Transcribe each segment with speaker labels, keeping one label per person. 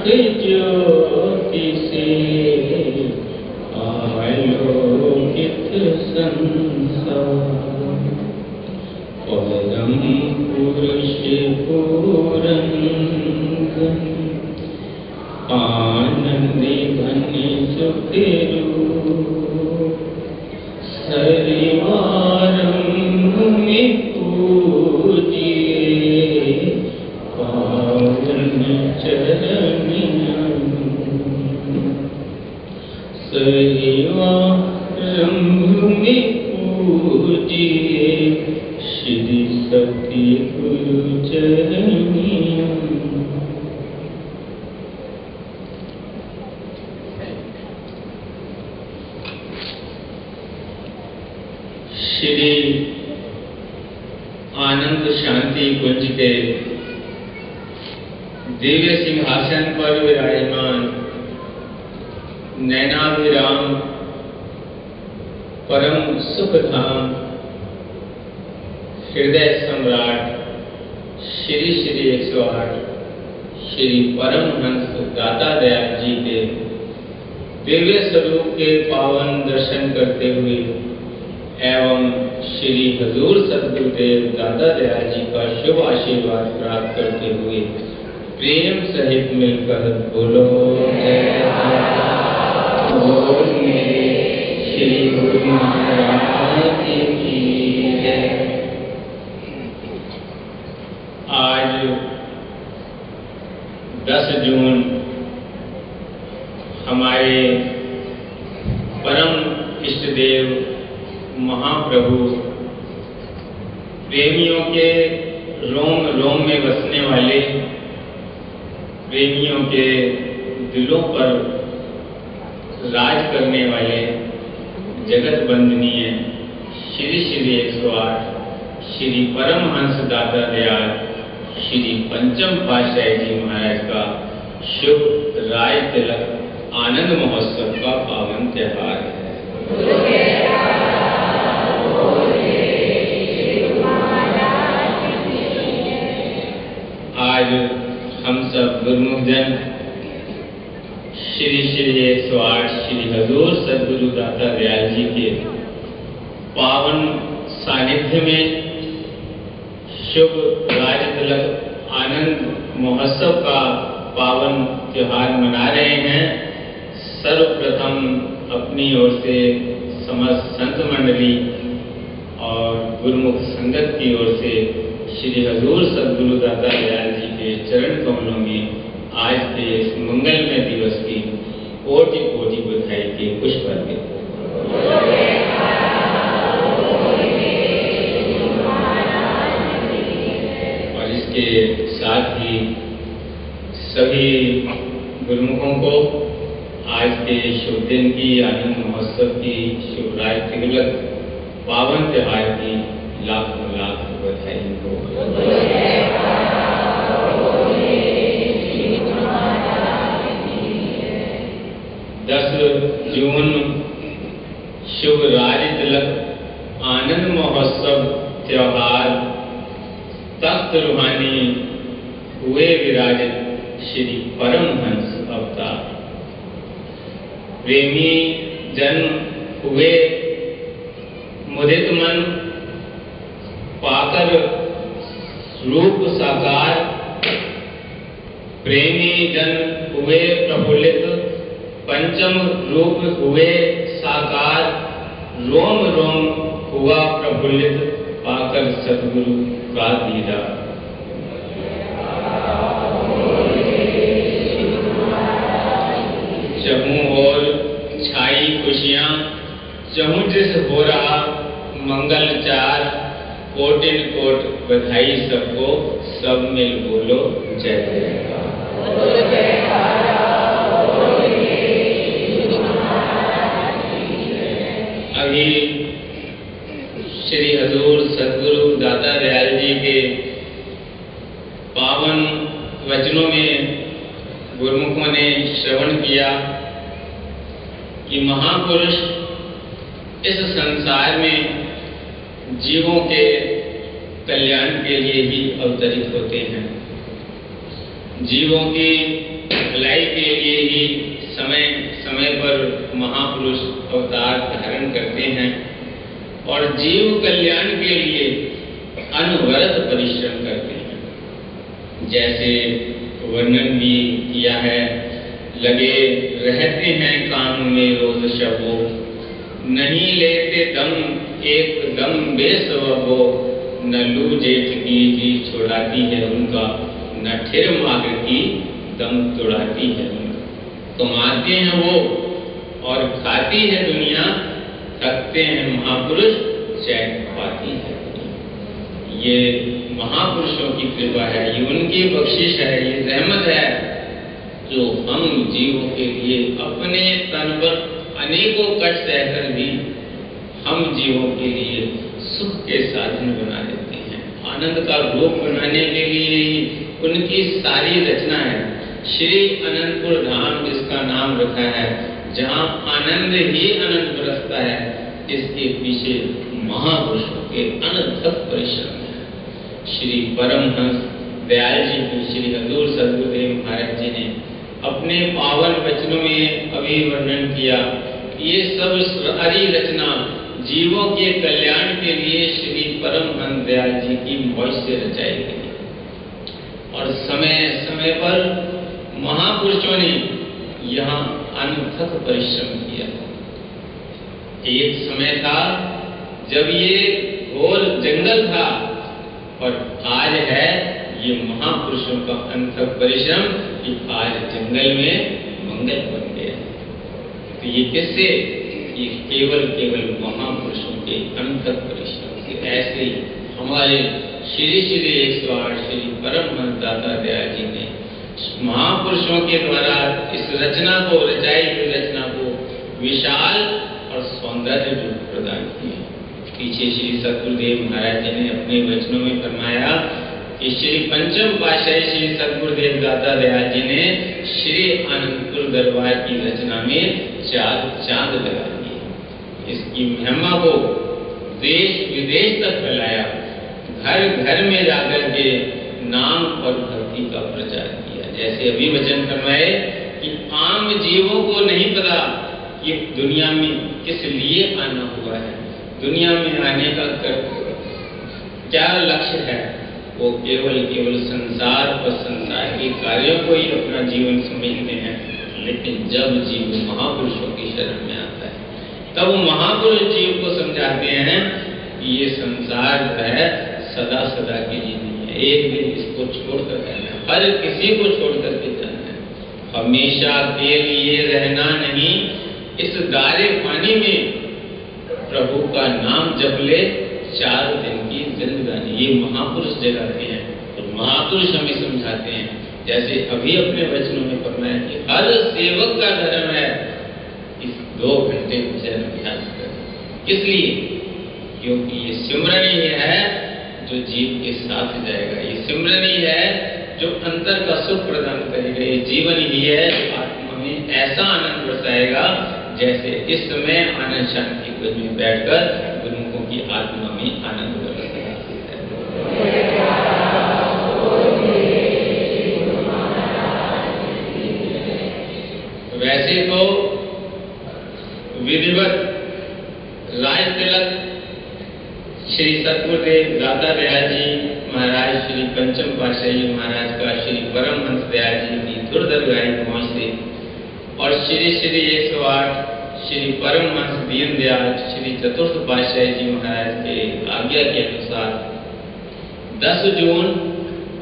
Speaker 1: ज्योति से आलोकित संसार, परम पुरुष पूरंगन, आनंदी घन सुख रूप, सरिवारंभ में पूजिए पावन चरण, सरिवारंभ में पूजिए श्री सती गुरु चरणिया। श्री आनंद शांति कुंज के दिव्य सिंहासन पर विराजमान नैनाभिराम परम सुख धाम हृदय सम्राट श्री श्री 108 श्री परमहंस दाता दयाल जी के दिव्य स्वरूप के पावन दर्शन करते हुए एवं श्री हजूर सद्गुरुदेव दादा दयाल जी का शुभ आशीर्वाद प्राप्त करते हुए प्रेम सहित मिलकर बोलो श्री गुरु महाराज की जय। आज 10 जून हमारे परम इष्ट देव महाप्रभु प्रेमियों के रोम रोम में बसने वाले, प्रेमियों के दिलों पर राज करने वाले जगत बंदनीय श्री श्री 108 श्री परमहंस दाता दयाल श्री पंचम पातशाही जी महाराज का शुभ राय तिलक आनंद महोत्सव का पावन त्योहार है। आज हम सब गुरुमुख जन श्री श्री 108 श्री हजूर सद्गुरु दाता दयाल जी के पावन सानिध्य में शुभ राज तिलक आनंद महोत्सव का पावन त्योहार मना रहे हैं। सर्वप्रथम अपनी ओर से समस्त संत मंडली और गुरुमुख संगत की ओर से श्री हजूर सद्गुरु दाता दयाल जी के चरण कमलों में आज के इस मंगलमय दिवस की कोटि कोटि बधाई के पुष्प अर्पित। और इसके साथ ही सभी गुरुमुखों को आज के शुभ दिन की आनंद महोत्सव की शुभ राय तिलक पावन त्योहार की लाखों लाख बधाई हो। 10 जून शुभ राज तिलक आनंद महोत्सव त्योहार तख्त रूहानी हुए विराजित श्री परमहंस अवतार, प्रेमी जन हुए मुदित मन, पाकर रूप साकार, प्रेमी जन हुए प्रफुल्लित, पंचम रूप हुए साकार, रोम रोम हुआ प्रफुल्लित, पाकर सद्गुरु का दीदार। चहूं और छाई खुशियां, चहूं जिस हो रहा मंगल चार, कोटिन कोट बधाई सबको, सब मिल बोलो जय जयकार। अभी श्री हजूर सद्गुरु दाता दयाल जी के पावन वचनों में गुरुमुखों ने श्रवण किया कि महापुरुष इस संसार में जीवों के कल्याण के लिए ही अवतरित होते हैं। जीवों की भलाई के लिए ही समय समय पर महापुरुष अवतार धारण करते हैं और जीव कल्याण के लिए अनवरत परिश्रम करते हैं। जैसे वर्णन भी किया है, लगे रहते हैं काम में रोज शबो, नहीं लेते दम एक दम बेसबो, न लू जेठ की जी छुड़ाती है उनका, न ठिर माग की दम तोड़ाती है उनका। कमाते हैं वो और खाती है दुनिया, थकते हैं महापुरुष चैन पाती है दुनिया। ये महापुरुषों की कृपा है, ये उनकी बख्शिश है, ये रहमत है जो हम जीवों के लिए अपने तन पर अनेकों कष्ट सहकर भी हम जीवों के लिए सुख के साधन बना देते हैं। आनंद का रूप बनाने के लिए ही उनकी सारी रचना है। श्री अनंतपुर धाम जिसका नाम रखा है, जहाँ आनंद ही आनंद बरसता है, इसके पीछे महापुरुषों के अनथक परिश्रम है। श्री परमहंस दयाल जी की श्री हजूर सद्गुरुदेव महाराज जी ने अपने पावन वचनों में अभी वर्णन किया। ये सब सारी रचना जीवों के कल्याण के लिए श्री परमहंस दयाल जी की मौज से रचाई गई और समय समय पर महापुरुषों ने यहाँ अनथक परिश्रम किया। एक समय था जब ये घोर जंगल था और आज है ये महापुरुषों का अनथक परिश्रम कि आज जंगल में मंगल बन गया। तो ये किससे? ये केवल महापुरुषों के अनथक परिश्रम से। ऐसे ही हमारे श्री श्री 108 श्री परमहंस दाता दयाल जी ने महापुरुषों के द्वारा इस रचना को, रचाई हुई रचना को विशाल और सौंदर्य रूप प्रदान किया। पीछे श्री सद्गुरुदेव महाराज जी ने अपने वचनों में फरमाया कि श्री पंचम पातशाही श्री सद्गुरुदेव दाता दयाल जी ने श्री आनंदपुर दरबार की रचना में चांद लगा दिए। इसकी महिमा को देश विदेश तक फैलाया, घर घर में जाकर के नाम और भक्ति का प्रचार किया। जैसे अभी वचन फरमाए कि आम जीवों को नहीं पता कि दुनिया में किस लिए आना हुआ है, दुनिया में आने का क्या लक्ष्य है। वो केवल संसार और संसार के कार्यों को ही अपना जीवन समझते हैं। लेकिन जब जीव महापुरुषों की शरण में आता है तब महापुरुष जीव को समझाते हैं कि ये संसार है सदा सदा के लिए नहीं है, एक दिन इसको छोड़कर रहना है, हर किसी को छोड़कर के जाना है। हमेशा के लिए रहना नहीं, इस दारे पानी में प्रभु का नाम जप ले, 4 दिन की जिंदगानी। ये महापुरुष जगाते हैं और महापुरुष हमें समझाते हैं। जैसे अभी अपने वचनों में फरमाया कि हर सेवक का धर्म है इस 2 घंटे भजन अभ्यास करें। इसलिए क्योंकि ये सिमरन ही है जो जीव के साथ जाएगा, ये सिमरन ही है जो अंतर का सुख प्रदान करेगा, ये जीवन ही है जो आत्मा में ऐसा आनंद बरसाएगा जैसे इस समय आनंद शांति कुंज में बैठकर गुरुमुखों की आत्मा में आनंद बरसता है। वैसे तो विधिवत राज तिलक श्री सद्गुरुदेव दाता दयाल जी महाराज श्री पंचम पातशाही महाराज का श्री परमहंस दयाल जी की दुर्दर्गाई पहुंच से और श्री श्री 108 श्री परमहंस दीन दयाल श्री चतुर्थ पातशाही जी महाराज के आज्ञा के अनुसार 10 जून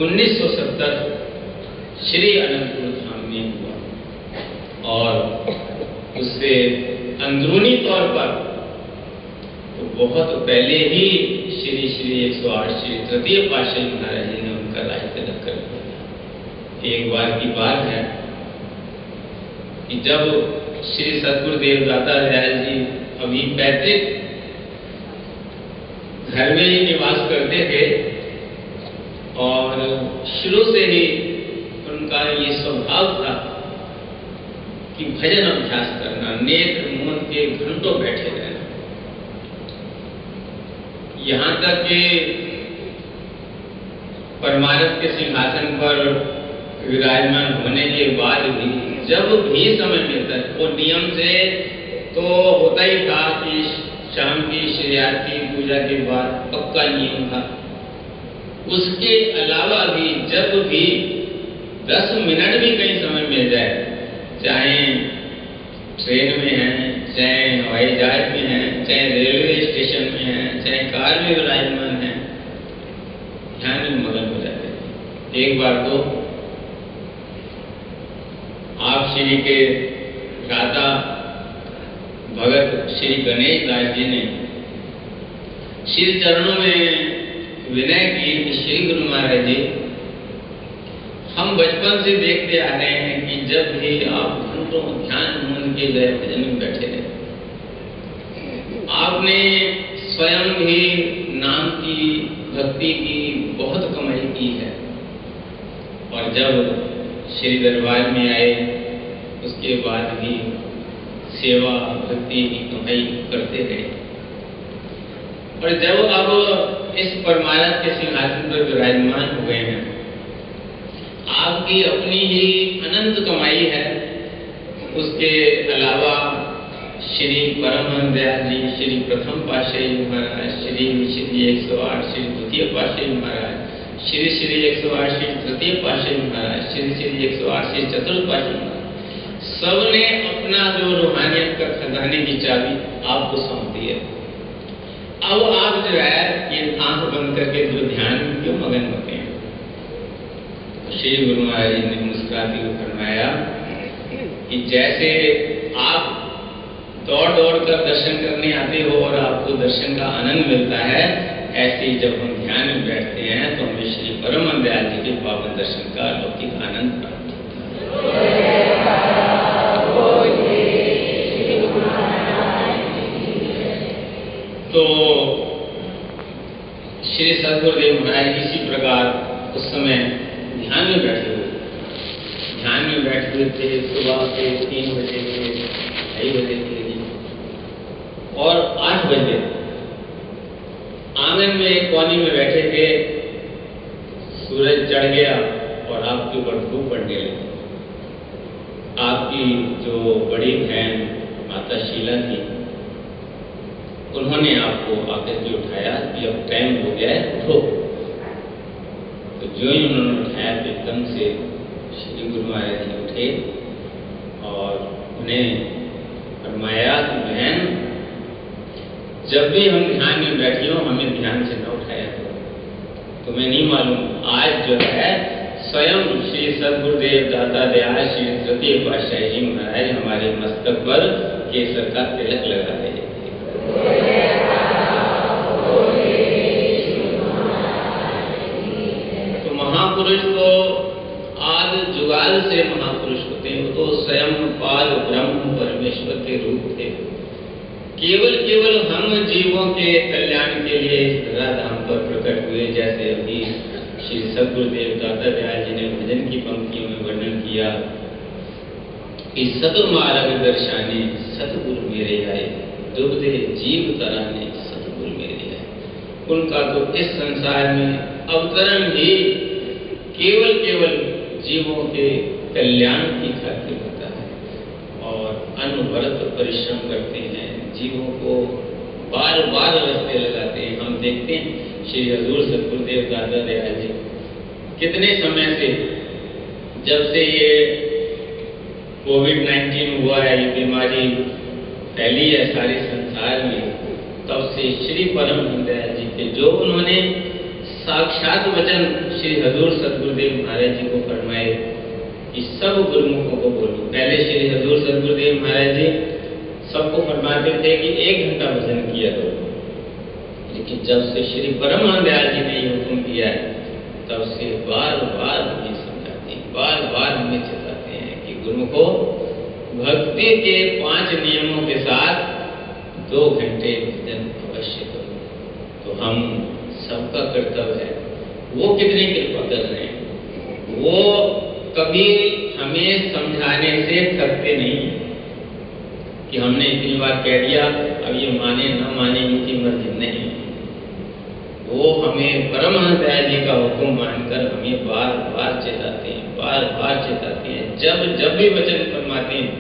Speaker 1: 1970 श्री अनंतपुर धाम में हुआ और उससे अंदरूनी तौर पर तो बहुत पहले ही श्री श्री 108 श्री तृतीय पातशाही महाराज जी ने उनका राज तिलक कर दिया। एक बार की बात है कि जब श्री सद्गुरुदेव दाता दयाल जी अभी पैतृक घर में ही निवास करते थे और शुरू से ही उनका ये स्वभाव था कि भजन अभ्यास करना, नेत्र मूंद के घंटों बैठे रहना। यहाँ तक कि परमारथ के सिंहासन पर विराजमान होने के बाद भी जब भी समय मिलता है, वो नियम से तो होता ही था कि शाम की श्री आरती पूजा के बाद पक्का नियम था। उसके अलावा भी जब भी 10 मिनट भी कहीं समय मिल जाए, चाहे ट्रेन में है, चाहे हवाई जहाज में है, चाहे रेलवे स्टेशन में है, चाहे कार में विराजमान है, ध्यान में मगन हो जाते हैं। एक बार तो आप श्री के राधा भगत श्री गणेश दास जी ने श्री चरणों में विनय की कि श्री गुरु महाराज जी, हम बचपन से देखते आ रहे हैं कि जब भी आप घंटों ध्यान मन के गए भजन में बैठे रहे, आपने स्वयं भी नाम की भक्ति की बहुत कमाई की है, और जब श्री दरबार में आए उसके बाद भी सेवा भक्ति की कमाई करते रहे। और जब अब इस परमानंद के सिंहासन पर विराजमान हो गए हैं, आपकी अपनी ही अनंत कमाई है। उसके अलावा श्री परमहंस दयाल जी, श्री प्रथम पातशाही महाराज, श्री 108 श्री द्वितीय पातशाही महाराज, श्री 108 श्री तृतीय पातशाही महाराज, श्री 108 श्री चतुर्थ पातशाही महाराज, सबने अपना जो रूहानियत का खजाने की चाबी आपको सौंप दी है। अब आप जो है ये आंख बंद करके जो ध्यान में क्यों मगन होते हैं? श्री गुरु महाराज जी ने मुस्कुराते हुए फरमाया कि जैसे आप दौड़ दौड़ कर दर्शन करने आते हो और आपको दर्शन का आनंद मिलता है, ऐसे ही जब हम ध्यान में बैठते हैं तो हमें श्री परमहंस दयाल जी के पावन दर्शन का अलौकिक आनंद प्राप्त होता है। तो श्री सद्गुरुदेव महाराज इसी प्रकार उस समय ध्यान में बैठे हुए थे। सुबह के 3 बजे के 2:30 बजे के और 8 बजे आंगन में एक कोने में बैठे थे। सूरज चढ़ गया और आपके ऊपर धूप पड़ने लगी। आपकी जो बड़ी बहन माता शीला थी, उन्होंने आपको आकर के उठाया कि अब टाइम हो गया है, उठो। तो जो ही उन्होंने उठाया तो एकदम से श्री गुरु महाराज जी उठे और उन्हें फरमाया कि बहन, जब भी हम ध्यान में बैठी हो हमें ध्यान से न उठाया करो। तुम्हें नहीं मालूम, आज जो है स्वयं श्री सद्गुरुदेव दाता दयाल श्री तृतीय पातशाही जी महाराज हमारे मस्तक पर केसर का तिलक लगा रहे थे। तो महापुरुष तो आदि जुगाल से महापुरुष होते हैं। वो तो स्वयं पाद ब्रह्म परमेश्वर के रूप थे। केवल हम जीवों के कल्याण के लिए इस धराधाम पर प्रकट हुए। जैसे अभी श्री सद्गुरुदेव दाता दयाल जी ने भजन की पंक्तियों में वर्णन किया कि सतमार्ग दर्शाने सतगुरु मेरे आए, दुबदे जीव तराने सतगुरु मेरे आए। उनका तो इस संसार में अवतरण ही केवल जीवों के कल्याण की खातिर होता है और अनवरत परिश्रम करते हैं, जीवों को बार बार रास्ते लगाते हैं। हम देखते हैं श्री हजूर सद्गुरुदेव दाता दयाल जी कितने समय से, जब से ये कोविड-19 हुआ है, ये बीमारी फैली है सारे संसार में, तब से श्री परमहंस दयाल जी के जो उन्होंने साक्षात वचन श्री हजूर सद्गुरुदेव महाराज जी को फरमाए कि सब गुरुमुखों को बोलो। पहले श्री हजूर सद्गुरुदेव महाराज जी सबको फरमाते थे कि 1 घंटा भजन किया करो, लेकिन जब से श्री परमहंस दयाल जी ने ये हुक्म दिया है, तब से बार बार हमें समझाते हैं, बार बार हमें चेताते हैं कि गुरुमुखों भक्ति के 5 नियमों के साथ 2 घंटे भजन अवश्य करो। तो हम सबका कर्तव्य है, वो कितनी कृपा कर रहे हैं, वो कभी हमें समझाने से थकते नहीं कि हमने इतनी बार कह दिया अब ये माने ना माने इनकी मर्जी नहीं। वो हमें परमहंस दयाल जी का हुक्म मानकर हमें बार बार चेताते हैं, बार बार चेताते हैं। जब भी वचन फरमाते हैं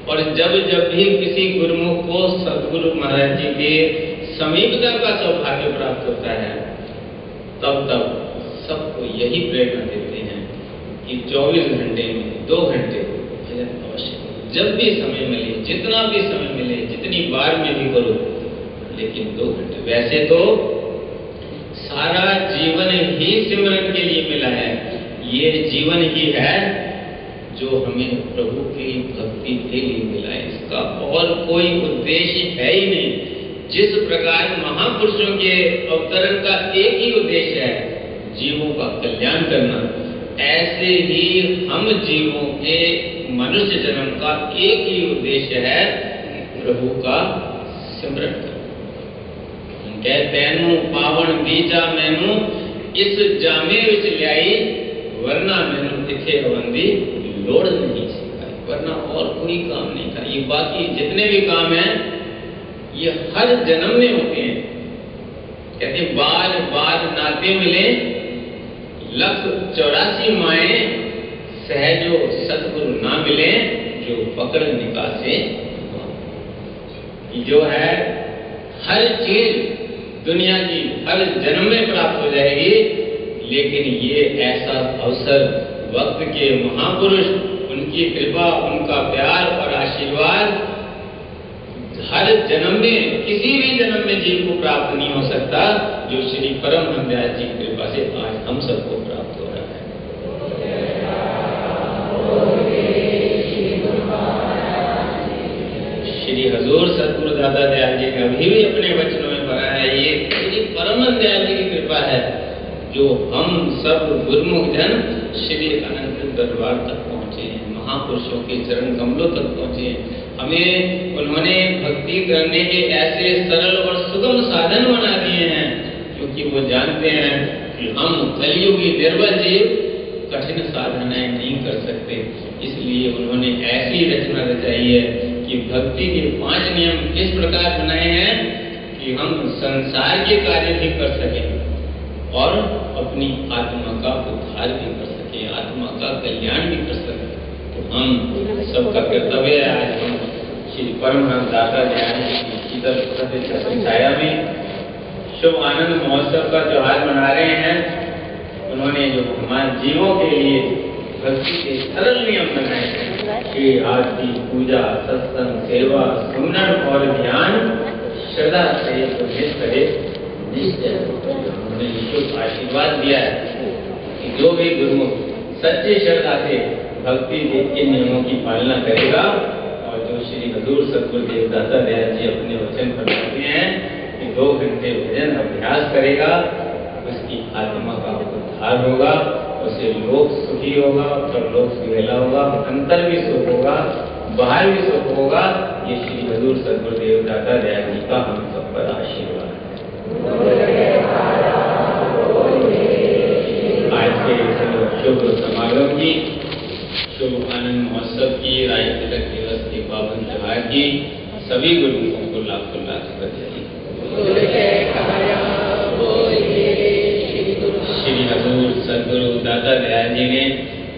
Speaker 1: और जब भी किसी गुरुमुख को सदगुरु महाराज जी के समीपता का सौभाग्य प्राप्त होता है, तब सबको यही प्रेरणा देते हैं कि 24 घंटे में 2 घंटे भजन अवश्य, जब भी समय मिले, जितना भी समय मिले, जितनी बार में भी करो, लेकिन 2 घंटे। वैसे तो सारा जीवन ही सिमरन के लिए मिला है। ये जीवन ही है जो हमें प्रभु की भक्ति के लिए मिला है। इसका और कोई उद्देश्य है ही नहीं। जिस प्रकार महापुरुषों के अवतरण का एक ही उद्देश्य है, जीवों का कल्याण करना, ऐसे ही हम जीवों के मनुष्य जन्म का एक ही उद्देश्य है, प्रभु का सिमरन करना। कहते पावन बीजा मैनू इस जामे विच ल्याई, वरना मैनू इथे अवंदी लोड़ नहीं सिखाई। वरना और कोई काम नहीं था। ये बाकी जितने भी काम हैं ये हर जन्म में होते हैं। कहते बाल बाल नाते मिले, 184 माए सहजो सतगुरु ना मिले, जो पकड़ निकासे। जो है हर चीज दुनिया की हर जन्म में प्राप्त हो जाएगी, लेकिन ये ऐसा अवसर वक्त के महापुरुष, उनकी कृपा, उनका प्यार और आशीर्वाद हर जन्म में, किसी भी जन्म में जीव को प्राप्त नहीं हो सकता, जो श्री परमहंस दयाल जी की कृपा से आज हम सबको प्राप्त हो रहा है। श्री हजूर सतगुरु दादा दयाल जी ने अभी भी अपने वचनों में पढ़ा है, ये श्री परमहंस दयाल जी की कृपा है जो हम सब गुरुमुख जन श्री अनंत दरबार तक पहुंचे हैं, महापुरुषों के चरण कमलों तक पहुंचे हैं। हमें उन्होंने भक्ति करने के ऐसे सरल और सुगम साधन बना दिए हैं, क्योंकि वो जानते हैं कि हम कलियुगी निर्बल जीव कठिन साधनाएं नहीं कर सकते। इसलिए उन्होंने ऐसी रचना रचाई है कि भक्ति के 5 नियम इस प्रकार बनाए हैं कि हम संसार के कार्य भी कर सकें और अपनी आत्मा का उद्धार भी कर सके, आत्मा का कल्याण भी कर सके। तो हम सबका कर्तव्य है, आज हम श्री परमहंस दादा दयाल जी की छाया में शुभ आनंद महोत्सव का त्योहार मना रहे हैं। उन्होंने जो हमारे जीवों के लिए भक्ति के सरल नियम बनाए हैं कि आरती, पूजा, सत्संग, सेवा, सुमरन और ध्यान श्रद्धा से निष्ठ करे, निश्चय। उन्होंने शुभ आशीर्वाद दिया है कि जो भी गुरुमुख सच्ची श्रद्धा से भक्ति के इन नियमों की पालना करेगा और जो श्री हजूर सतगुरुदेव दादा दयाल जी अपने वचन फरमाते हैं कि 2 घंटे भजन अभ्यास करेगा, उसकी आत्मा का उद्धार होगा, उसे लोक सुखी होगा, परलोक सुहेला होगा, अंतर भी सुख होगा, बाहर भी सुख होगा। ये श्री हजूर सतगुरुदेव दादा दयाल जी का हम सब पर आशीर्वाद है। आज के शुभ समारोह की, शुभ आनंद महोत्सव की, राज तिलक दिवस के पावन त्योहार की सभी गुरुमुखों को लाखों लाख बधाई। श्री हजूर सदगुरु दादा दयाल जी ने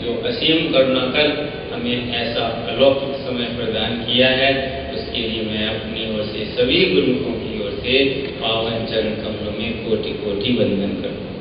Speaker 1: जो असीम करुणा कर हमें ऐसा अलौकिक समय प्रदान किया है, उसके लिए मैं अपनी ओर से सभी गुरुमुखों की ओर से पावन चरण कमलों में कोटि कोटि वंदन करता हूँ।